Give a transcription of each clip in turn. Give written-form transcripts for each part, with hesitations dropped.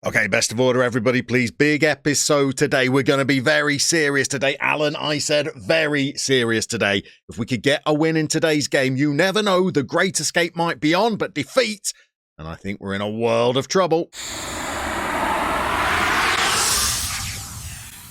Okay, best of order, everybody, please. Big episode today. We're going to be very serious today. Alan, I said very serious today. If we could get a win in today's game, you never know. The Great Escape might be on, but defeat, and I think we're in a world of trouble.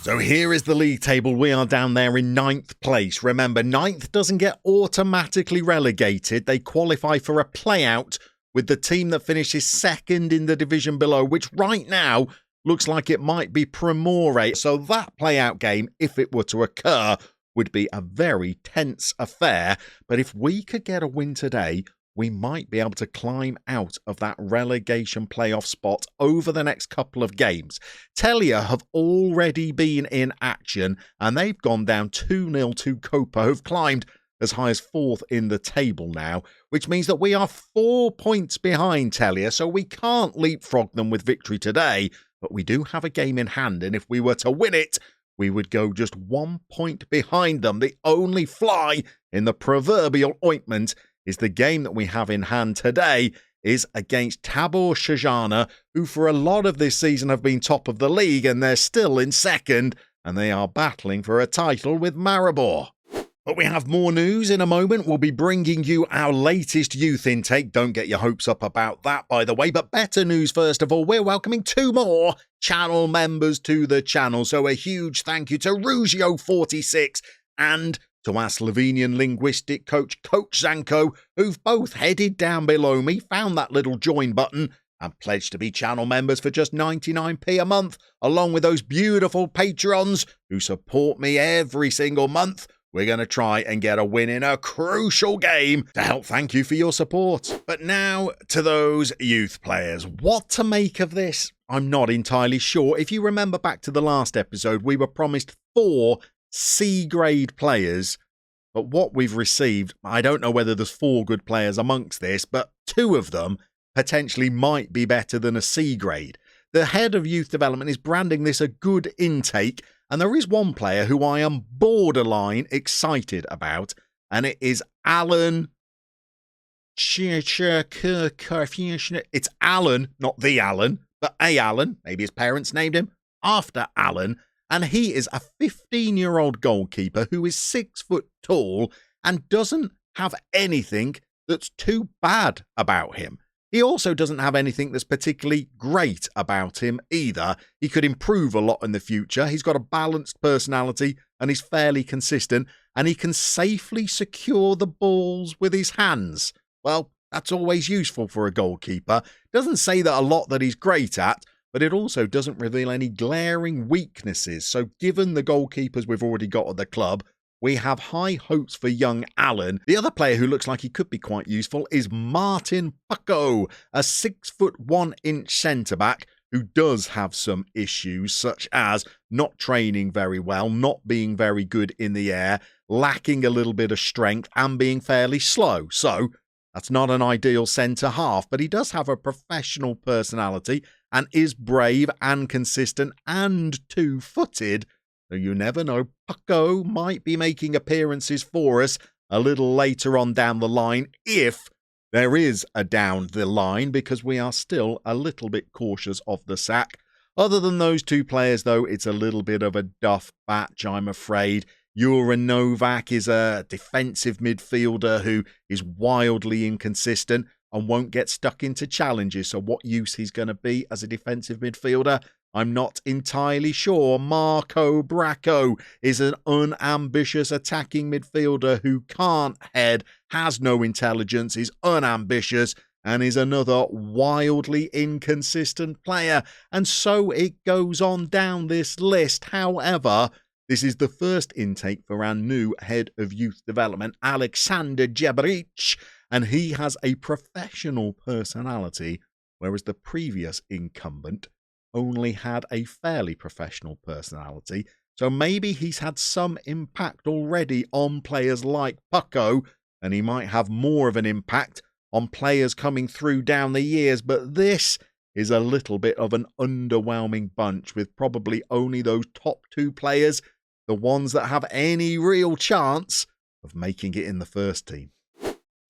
So here is the league table. We are down there in 9th place. Remember, 9th doesn't get automatically relegated. They qualify for a playout with the team that finishes second in the division below, which right now looks like it might be Primore. So that playout game, if it were to occur, would be a very tense affair. But if we could get a win today, we might be able to climb out of that relegation playoff spot over the next couple of games. Telia have already been in action, and they've gone down 2-0 to Copa, who've climbed as high as 4th in the table now, which means that we are 4 points behind Telia, so we can't leapfrog them with victory today, but we do have a game in hand, and if we were to win it, we would go just 1 point behind them. The only fly in the proverbial ointment is the game that we have in hand today is against Tabor Shajana, who for a lot of this season have been top of the league, and they're still in second, and they are battling for a title with Maribor. But we have more news in a moment. We'll be bringing you our latest youth intake. Don't get your hopes up about that, by the way. But better news, first of all, we're welcoming 2 more channel members to the channel. So a huge thank you to Rugio46 and to our Slovenian linguistic coach, Coach Zanko, who've both headed down below me, found that little join button, and pledged to be channel members for just 99p a month, along with those beautiful patrons who support me every single month. We're going to try and get a win in a crucial game to help thank you for your support. But now to those youth players. What to make of this? I'm not entirely sure. If you remember back to the last episode, we were promised 4 C-grade players. But what we've received, I don't know whether there's 4 good players amongst this, but 2 of them potentially might be better than a C-grade. The head of youth development is branding this a good intake, and there is one player who I am borderline excited about, and it is Alan. It's Alan, not the Alan, but a Alan. Maybe his parents named him after Alan, and he is a 15-year-old goalkeeper who is 6 foot tall and doesn't have anything that's too bad about him. He also doesn't have anything that's particularly great about him either. He could improve a lot in the future. He's got a balanced personality and he's fairly consistent, and he can safely secure the balls with his hands. Well, that's always useful for a goalkeeper. Doesn't say that a lot that he's great at, but it also doesn't reveal any glaring weaknesses. So given the goalkeepers we've already got at the club, we have high hopes for young Alan. The other player who looks like he could be quite useful is Martin Pucko, a 6 foot 1 inch centre-back who does have some issues, such as not training very well, not being very good in the air, lacking a little bit of strength, and being fairly slow. So that's not an ideal centre-half, but he does have a professional personality and is brave and consistent and two-footed. So you never know, Pucko might be making appearances for us a little later on down the line, if there is a down the line, because we are still a little bit cautious of the sack. Other than those 2 players, though, it's a little bit of a duff batch, I'm afraid. Jura Novak is a defensive midfielder who is wildly inconsistent and won't get stuck into challenges. So what use he's going to be as a defensive midfielder, I'm not entirely sure. Marco Bracco is an unambitious attacking midfielder who can't head, has no intelligence, is unambitious, and is another wildly inconsistent player. And so it goes on down this list. However, this is the first intake for our new head of youth development, Alexander Jebrich, and he has a professional personality, whereas the previous incumbent only had a fairly professional personality. So maybe he's had some impact already on players like Pucko, and he might have more of an impact on players coming through down the years. But this is a little bit of an underwhelming bunch, with probably only those top 2 players, the ones that have any real chance of making it in the first team.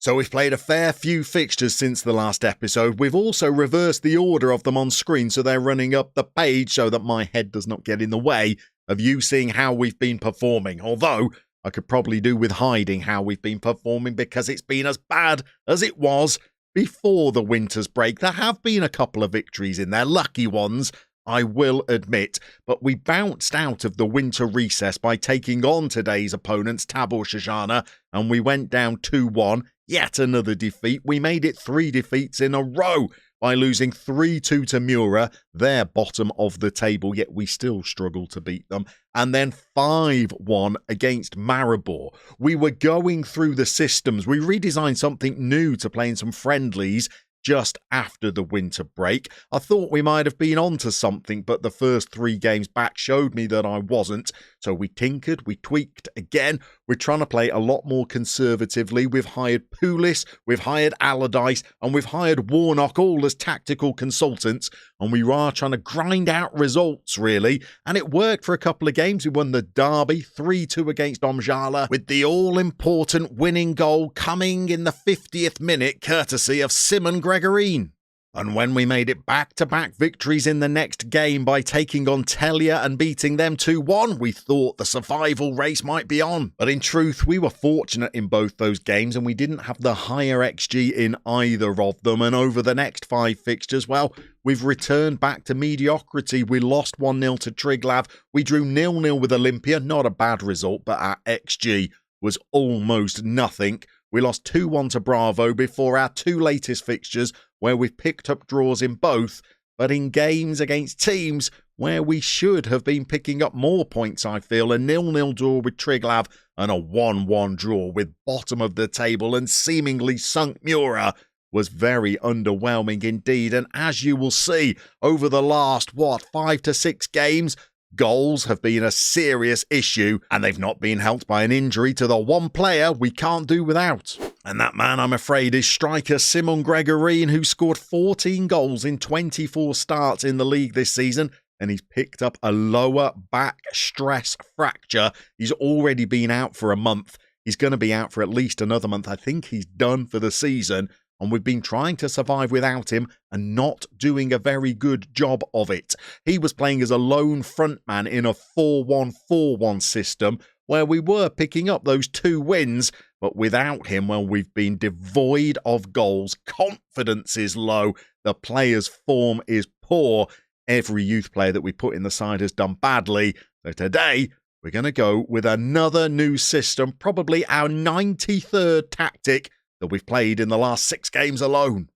So we've played a fair few fixtures since the last episode. We've also reversed the order of them on screen so they're running up the page so that my head does not get in the way of you seeing how we've been performing. Although I could probably do with hiding how we've been performing because it's been as bad as it was before the winter's break. There have been a couple of victories in there, lucky ones, I will admit, but we bounced out of the winter recess by taking on today's opponents, Tabor Shoshana, and we went down 2-1. Yet another defeat. We made it 3 defeats in a row by losing 3-2 to Mura. They're bottom of the table, yet we still struggle to beat them. And then 5-1 against Maribor. We were going through the systems. We redesigned something new to play in some friendlies just after the winter break. I thought we might have been onto something, but the first 3 games back showed me that I wasn't. So we tinkered, we tweaked again. We're trying to play a lot more conservatively. We've hired Poulis, we've hired Allardyce, and we've hired Warnock, all as tactical consultants. And we are trying to grind out results, really. And it worked for a couple of games. We won the derby 3-2 against Omjala, with the all-important winning goal coming in the 50th minute, courtesy of Simon Gregorine. And when we made it back-to-back victories in the next game by taking on Telia and beating them 2-1, we thought the survival race might be on. But in truth, we were fortunate in both those games and we didn't have the higher XG in either of them. And over the next 5 fixtures, well, we've returned back to mediocrity. We lost 1-0 to Triglav. We drew 0-0 with Olympia. Not a bad result, but our XG was almost nothing. We lost 2-1 to Bravo before our 2 latest fixtures, where we've picked up draws in both, but in games against teams where we should have been picking up more points, I feel. A 0-0 draw with Triglav and a 1-1 draw with bottom of the table and seemingly sunk Mura was very underwhelming indeed. And as you will see, over the last, 5 to 6 games, goals have been a serious issue, and they've not been helped by an injury to the one player we can't do without. And that man, I'm afraid, is striker Simon Gregorine, who scored 14 goals in 24 starts in the league this season, and he's picked up a lower back stress fracture. He's already been out for a month. He's going to be out for at least another month. I think he's done for the season. And we've been trying to survive without him and not doing a very good job of it. He was playing as a lone frontman in a 4-1-4-1 system where we were picking up those 2 wins, but without him, well, we've been devoid of goals. Confidence is low. The player's form is poor. Every youth player that we put in the side has done badly. So today, we're going to go with another new system, probably our 93rd tactic that we've played in the last 6 games alone.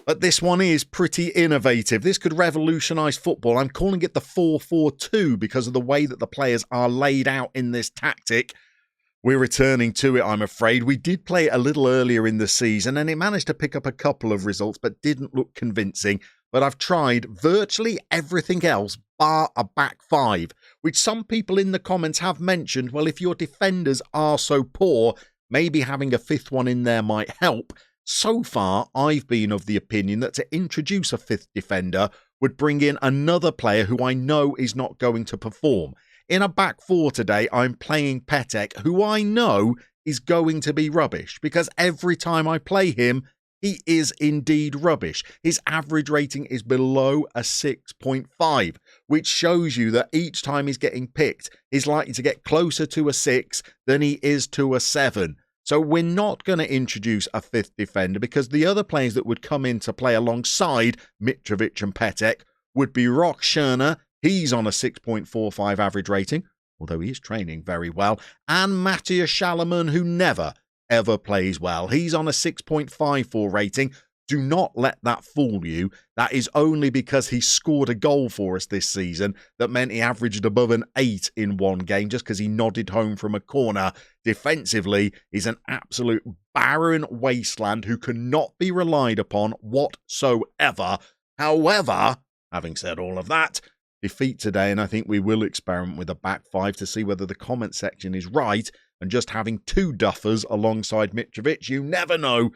But this one is pretty innovative. This could revolutionise football. I'm calling it the 4-4-2 because of the way that the players are laid out in this tactic. We're returning to it, I'm afraid. We did play it a little earlier in the season and it managed to pick up a couple of results but didn't look convincing. But I've tried virtually everything else bar a back 5, which some people in the comments have mentioned, well, if your defenders are so poor, maybe having a 5th one in there might help. So far, I've been of the opinion that to introduce a 5th defender would bring in another player who I know is not going to perform. In a back 4 today, I'm playing Petek, who I know is going to be rubbish, because every time I play him, he is indeed rubbish. His average rating is below a 6.5, which shows you that each time he's getting picked, he's likely to get closer to a 6 than he is to a 7. So we're not going to introduce a 5th defender because the other players that would come in to play alongside Mitrovic and Petek would be Rock Scherner. He's on a 6.45 average rating, although he is training very well, and Matthias Schalaman, who never, ever plays well. He's on a 6.54 rating. Do not let that fool you. That is only because he scored a goal for us this season that meant he averaged above an 8 in one game just because he nodded home from a corner. Defensively, he's an absolute barren wasteland who cannot be relied upon whatsoever. However, having said all of that, defeat today, and I think we will experiment with a back 5 to see whether the comment section is right, and just having 2 duffers alongside Mitrovic, you never know,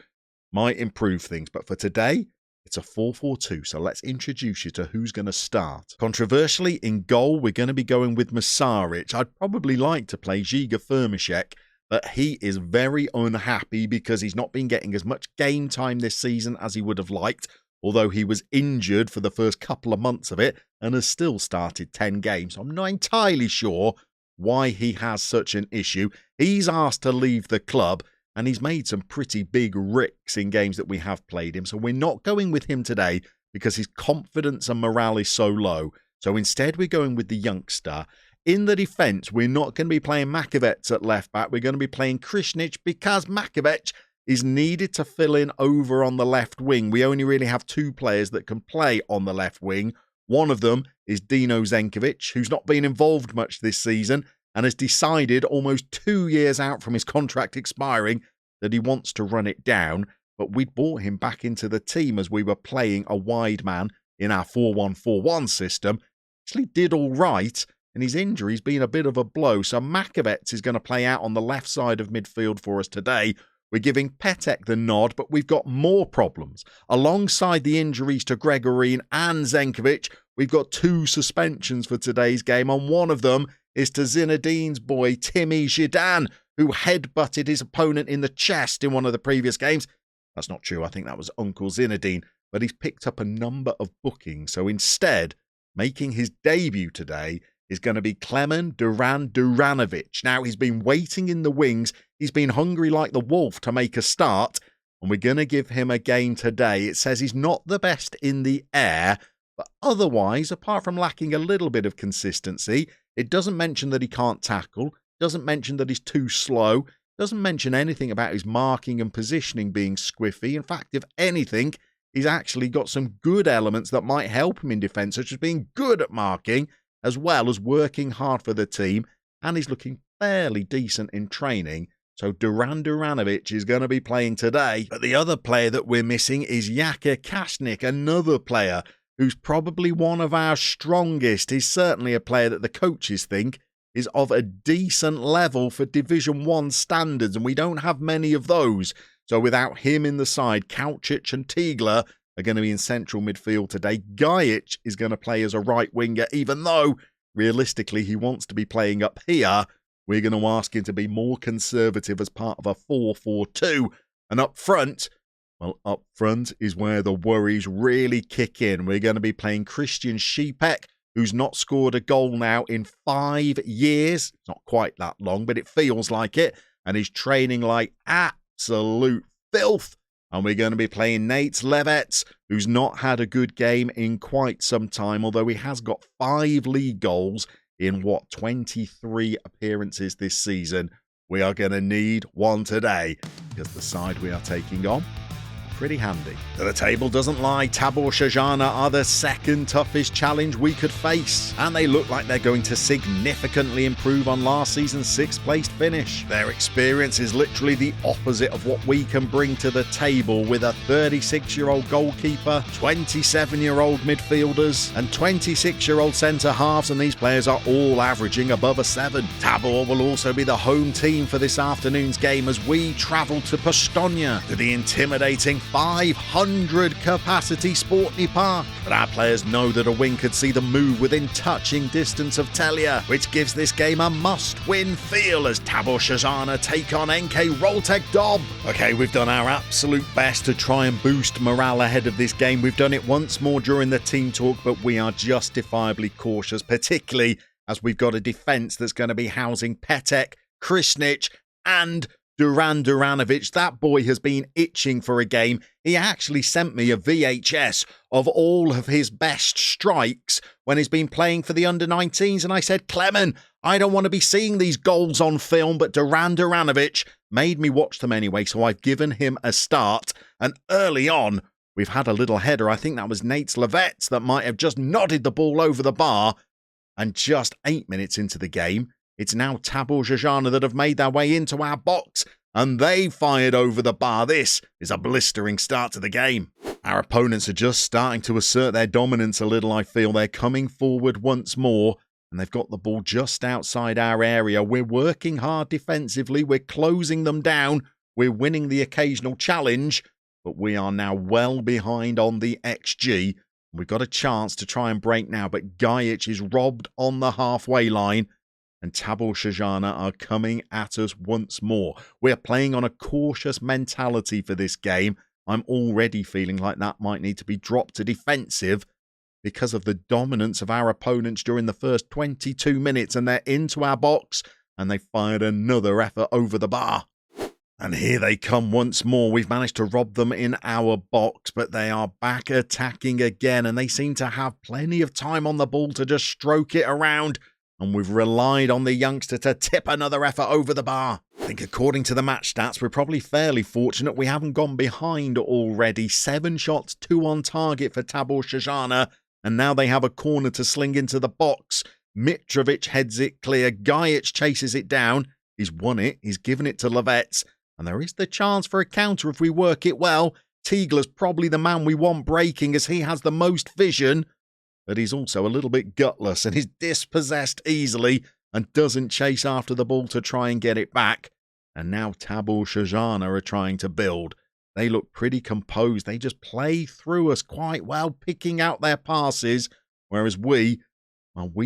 might improve things. But for today, it's a 4-4-2, so let's introduce you to who's going to start. Controversially, in goal, we're going to be going with Masaric. I'd probably like to play Žiga Firmishek, but he is very unhappy because he's not been getting as much game time this season as he would have liked, although he was injured for the first couple of months of it and has still started 10 games. So I'm not entirely sure why he has such an issue. He's asked to leave the club, and he's made some pretty big ricks in games that we have played him. So we're not going with him today because his confidence and morale is so low. So instead, we're going with the youngster. In the defence, we're not going to be playing Makovec at left back. We're going to be playing Krishnic because Makovec is needed to fill in over on the left wing. We only really have two players that can play on the left wing. One of them is Dino Zenkovic, who's not been involved much this season and has decided almost 2 years out from his contract expiring that he wants to run it down. But we'd brought him back into the team as we were playing a wide man in our 4-1-4-1 system. Actually did all right, and his injury's been a bit of a blow. So Makovec is going to play out on the left side of midfield for us today. We're giving Petek the nod, but we've got more problems. Alongside the injuries to Gregorin and Zenkovic, we've got 2 suspensions for today's game, and one of them is to Zinedine's boy, Timmy Zidane, who headbutted his opponent in the chest in one of the previous games. That's not true. I think that was Uncle Zinedine, but he's picked up a number of bookings. So instead, making his debut today is going to be Klemen Duranovic. Now, he's been waiting in the wings. He's been hungry like the wolf to make a start, and we're going to give him a game today. It says he's not the best in the air, but otherwise, apart from lacking a little bit of consistency, it doesn't mention that he can't tackle, doesn't mention that he's too slow, doesn't mention anything about his marking and positioning being squiffy. In fact, if anything, he's actually got some good elements that might help him in defence, such as being good at marking, as well as working hard for the team, and he's looking fairly decent in training. So Duranovic is going to be playing today. But the other player that we're missing is Jaka Kasnik, another player who's probably one of our strongest. He's certainly a player that the coaches think is of a decent level for Division 1 standards, and we don't have many of those. So without him in the side, Kaucic and Tigler are going to be in central midfield today. Gajic is going to play as a right winger, even though realistically he wants to be playing up here. We're going to ask him to be more conservative as part of a 4-4-2. And up front, well, up front is where the worries really kick in. We're going to be playing Christian Šípek, who's not scored a goal now in 5 years. It's not quite that long, but it feels like it. And he's training like absolute filth. And we're going to be playing Nate Levets, who's not had a good game in quite some time, although he has got 5 league goals in 23 appearances this season. We are going to need one today because the side we are taking on, pretty handy. The table doesn't lie. Tabor Shajana are the second toughest challenge we could face, and they look like they're going to significantly improve on last season's 6th placed finish. Their experience is literally the opposite of what we can bring to the table, with a 36-year-old goalkeeper, 27-year-old midfielders, and 26-year-old centre-halves, and these players are all averaging above a 7. Tabor will also be the home team for this afternoon's game as we travel to Postonia, to the intimidating 500 capacity Sportny Park. But our players know that a win could see them move within touching distance of Telia, which gives this game a must-win feel as Tabor Shazana take on NK Roltek Dob. Okay, we've done our absolute best to try and boost morale ahead of this game. We've done it once more during the team talk, but we are justifiably cautious, particularly as we've got a defence that's going to be housing Petek, Krishnic, and Duranovic. That boy has been itching for a game. He actually sent me a VHS of all of his best strikes when he's been playing for the under-19s, and I said, Klemen, I don't want to be seeing these goals on film, but Duranovic made me watch them anyway, so I've given him a start. And early on, we've had a little header. I think that was Nate Levets that might have just nodded the ball over the bar. And just 8 minutes into the game, it's now Tabor Jajana that have made their way into our box, and they fired over the bar. This is a blistering start to the game. Our opponents are just starting to assert their dominance a little, I feel. They're coming forward once more, and they've got the ball just outside our area. We're working hard defensively. We're closing them down. We're winning the occasional challenge, but we are now well behind on the XG. We've got a chance to try and break now, but Gajic is robbed on the halfway line. and Tabor Shajana are coming at us once more. We're playing on a cautious mentality for this game. I'm already feeling like that might need to be dropped to defensive because of the dominance of our opponents during the first 22 minutes, and they're into our box and they fired another effort over the bar. And here they come once more. We've managed to rob them in our box, but they are back attacking again, and they seem to have plenty of time on the ball to just stroke it around. And we've relied on the youngster to tip another effort over the bar. I think according to the match stats, we're probably fairly fortunate we haven't gone behind already. 7 shots, 2 on target for Tabor Shajana, and now they have a corner to sling into the box. Mitrovic heads it clear. Gajic chases it down. He's won it. He's given it to Lovets. And there is the chance for a counter if we work it well. Tiegler's probably the man we want breaking as he has the most vision. But he's also a little bit gutless and is dispossessed easily and doesn't chase after the ball to try and get it back. And now Tabor Shajana are trying to build. They look pretty composed. They just play through us quite well, picking out their passes. Whereas we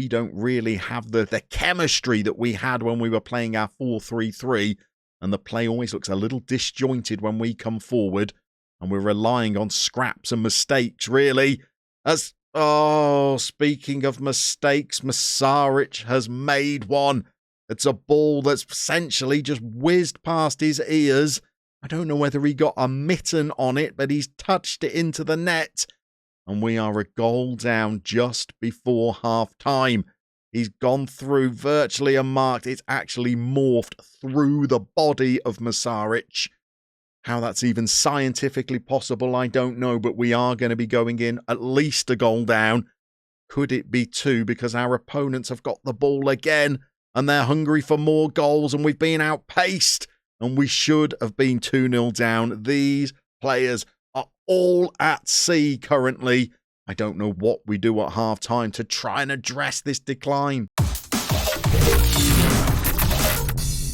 don't really have the chemistry that we had when we were playing our 4-3-3. And the play always looks a little disjointed when we come forward. And we're relying on scraps and mistakes, really. Speaking of mistakes, Masaric has made one. It's a ball that's essentially just whizzed past his ears. I don't know whether he got a mitten on it, but he's touched it into the net. And we are a goal down just before half-time. He's gone through virtually unmarked. It's actually morphed through the body of Masaric. How that's even scientifically possible, I don't know, but we are going to be going in at least a goal down. Could it be 2 because our opponents have got the ball again and they're hungry for more goals and we've been outpaced and we should have been 2-0 down. These players are all at sea currently. I don't know what we do at half-time to try and address this decline.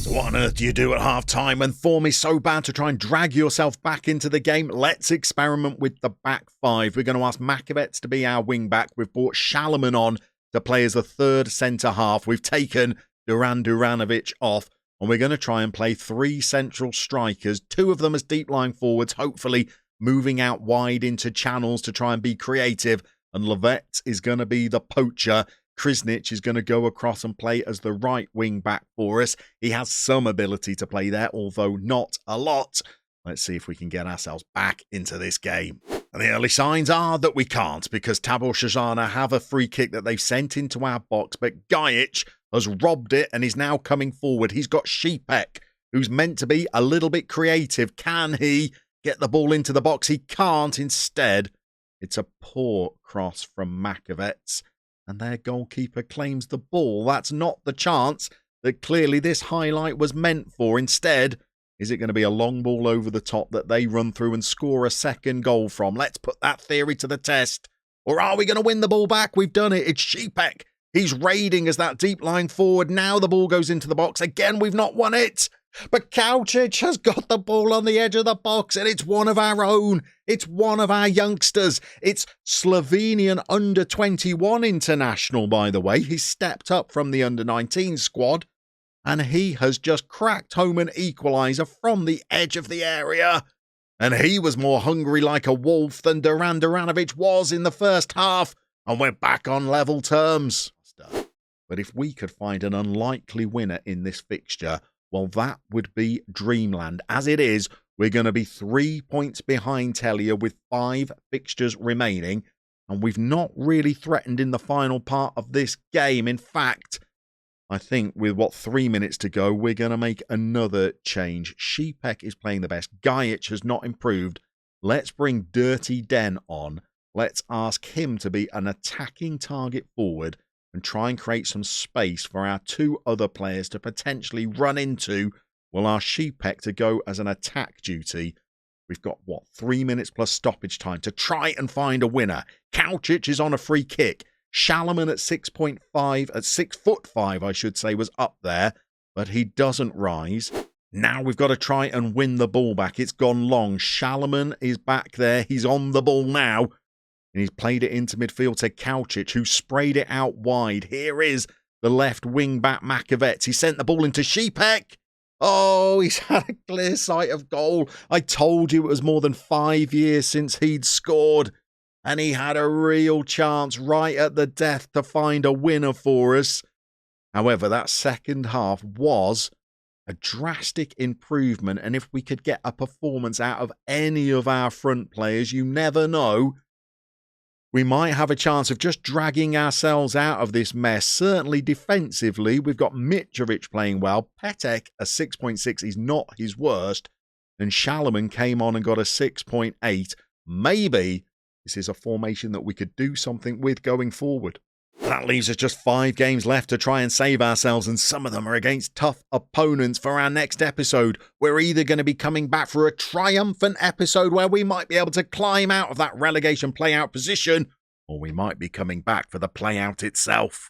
So what on earth do you do at half-time when form is so bad to try and drag yourself back into the game? Let's experiment with the back 5. We're going to ask Makovets to be our wing-back. We've brought Shalaman on to play as the third centre-half. We've taken Duran Duranovic off, and we're going to try and play 3 central strikers, 2 of them as deep-lying forwards, hopefully moving out wide into channels to try and be creative. And Lovett is going to be the poacher. Krisnic is going to go across and play as the right wing back for us. He has some ability to play there, although not a lot. Let's see if we can get ourselves back into this game. And the early signs are that we can't, because Tabor Shajana have a free kick that they've sent into our box, but Gajic has robbed it and is now coming forward. He's got Šípek, who's meant to be a little bit creative. Can he get the ball into the box? He can't. Instead, it's a poor cross from Makovets, and their goalkeeper claims the ball. That's not the chance that clearly this highlight was meant for. Instead, is it going to be a long ball over the top that they run through and score a second goal from? Let's put that theory to the test. Or are we going to win the ball back? We've done it. It's Šípek. He's raiding as that deep lying forward. Now the ball goes into the box. Again, we've not won it. But Gajic has got the ball on the edge of the box, and it's one of our own. It's one of our youngsters. It's Slovenian under-21 international, by the way. He's stepped up from the under-19 squad, and he has just cracked home an equaliser from the edge of the area. And he was more hungry like a wolf than Duran Duranovic was in the first half, and we're back on level terms. But if we could find an unlikely winner in this fixture, well, that would be dreamland. As it is, we're going to be 3 points behind Telia with 5 fixtures remaining, and we've not really threatened in the final part of this game. In fact, I think with 3 minutes to go, we're going to make another change. Šípek is playing the best. Gajic has not improved. Let's bring Dirty Den on. Let's ask him to be an attacking target forward and try and create some space for our 2 other players to potentially run into. We'll ask Šípek to go as an attack duty. We've got, 3 minutes plus stoppage time to try and find a winner. Gajic is on a free kick. Shalaman at 6.5, at 6'5", I should say, was up there, but he doesn't rise. Now we've got to try and win the ball back. It's gone long. Shalaman is back there. He's on the ball now. And he's played it into midfield to Gajic, who sprayed it out wide. Here is the left wing-back Makovets. He sent the ball into Sheepek. Oh, he's had a clear sight of goal. I told you it was more than 5 years since he'd scored. And he had a real chance right at the death to find a winner for us. However, that second half was a drastic improvement. And if we could get a performance out of any of our front players, you never know, we might have a chance of just dragging ourselves out of this mess. Certainly defensively, we've got Mitrovic playing well. Petek, a 6.6, is not his worst. And Shalaman came on and got a 6.8. Maybe this is a formation that we could do something with going forward. That leaves us just 5 games left to try and save ourselves, and some of them are against tough opponents. For our next episode, we're either going to be coming back for a triumphant episode where we might be able to climb out of that relegation play-out position, or we might be coming back for the play-out itself.